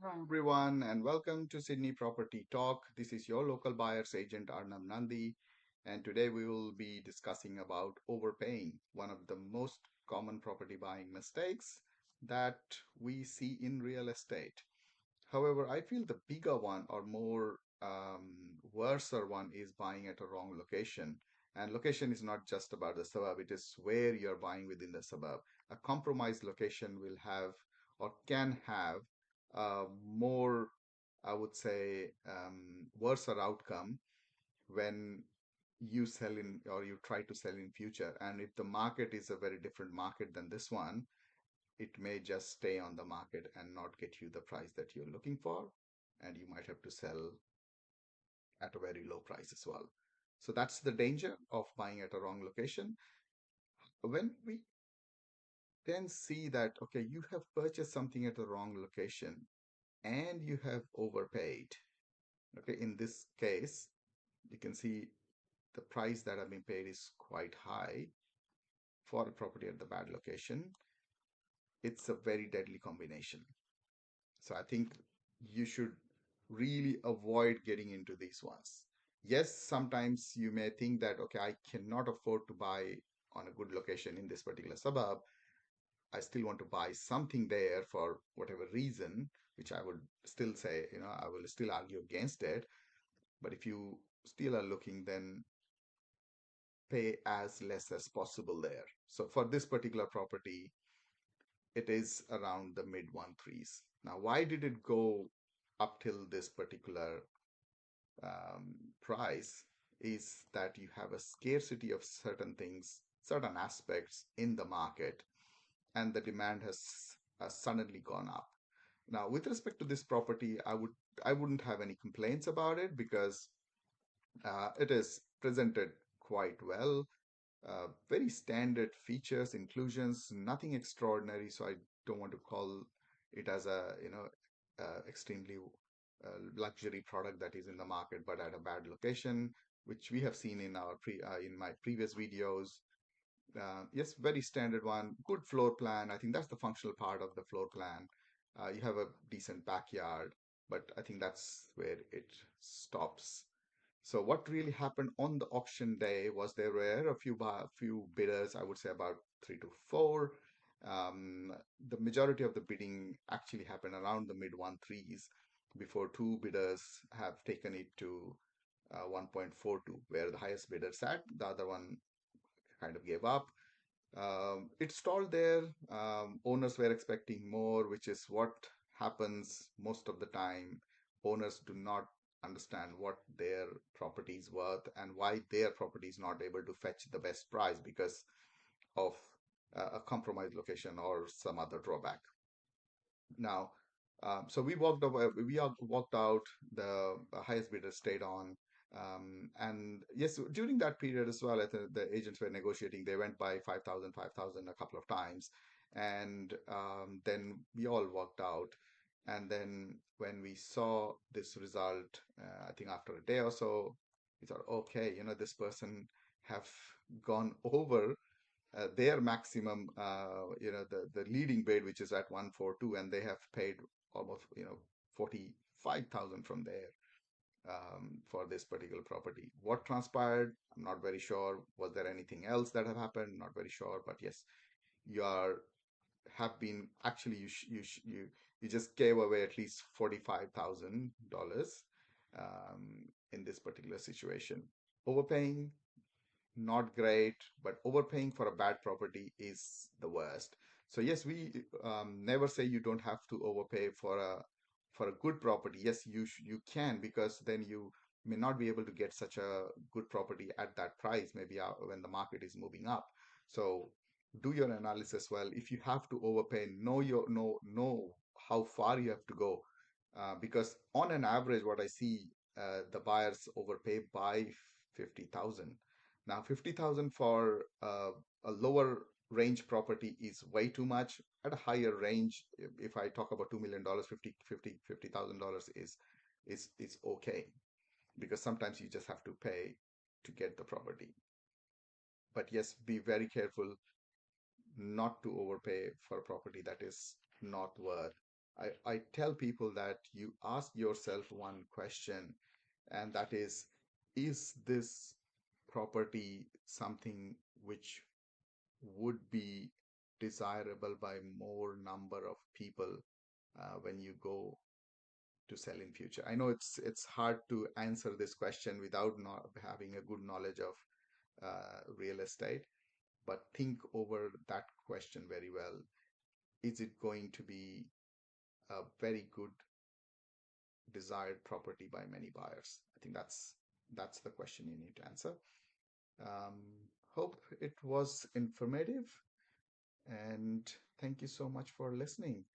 Hello, everyone, and welcome to Sydney Property Talk. This is your local buyer's agent Arnab Nandi, and today we will be discussing about overpaying, one of the most common property buying mistakes that we see in real estate. However, I feel the bigger one or more worser one is buying at a wrong location. And location is not just about the suburb, it is where you're buying within the suburb. A compromised location will have or can have more, I would say, worser outcome when you sell in or you try to sell in future. And if the market is a very different market than this one, it may just stay on the market and not get you the price that you're looking for, and you might have to sell at a very low price as well. So that's the danger of buying at a wrong location. When we then see that, okay, you have purchased something at the wrong location and you have overpaid. Okay, in this case, you can see the price that have been paid is quite high for a property at the bad location. It's a very deadly combination. So I think you should really avoid getting into these ones. Yes, sometimes you may think that, okay, I cannot afford to buy on a good location in this particular suburb. I still want to buy something there for whatever reason, which I would still say, I will still argue against it. But if you still are looking, then pay as less as possible there. So for this particular property, it is around the mid one threes. Now, why did it go up till this particular um, price? Is that you have a scarcity of certain things, certain aspects in the market, and the demand has suddenly gone up. Now, with respect to this property, I wouldn't have any complaints about it because it is presented quite well. Very standard features, inclusions, nothing extraordinary. So I don't want to call it as a extremely luxury product that is in the market, but at a bad location, which we have seen in our in my previous videos. Yes, very standard one. Good floor plan. I think that's the functional part of the floor plan. You have a decent backyard, but I think that's where it stops. So what really happened on the auction day was there were a few bidders, I would say about three to four. Um, the majority of the bidding actually happened around the mid one threes before two bidders have taken it to 1.42, where the highest bidder sat. The other one kind of gave up. It stalled there. Owners were expecting more, which is what happens most of the time. Owners do not understand what their property is worth and why their property is not able to fetch the best price because of a compromised location or some other drawback. Now, so we walked away, walked out, the highest bidder stayed on. And yes, during that period as well, the agents were negotiating. They went by 5,000, 5,000 a couple of times. And then we all walked out. And then when we saw this result, I think after a day or so, we thought, okay, this person have gone over their maximum, the leading bid, which is at 142, and they have paid almost, 45,000 from there for this particular property. What transpired? I'm not very sure. Was there anything else that have happened? Not very sure. But yes, you are have been actually you just gave away at least $45,000 in this particular situation. Overpaying, not great, but overpaying for a bad property is the worst. So yes, we never say you don't have to overpay for a good property. Yes, you can, because then you may not be able to get such a good property at that price, maybe when the market is moving up. So do your analysis well. If you have to overpay, know how far you have to go, because on an average, what I see, the buyers overpay by 50,000. Now, 50,000 for a lower range property is way too much. At a higher range, if I talk about $2 million, $50,000 is okay, because sometimes you just have to pay to get the property. But yes, be very careful not to overpay for a property that is not worth. I tell people that you ask yourself one question, and that is this property something which would be desirable by more number of people when you go to sell in future? I know it's hard to answer this question without not having a good knowledge of real estate, but think over that question very well. Is it going to be a very good desired property by many buyers? I think that's the question you need to answer. Um, Hope it was informative, and thank you so much for listening.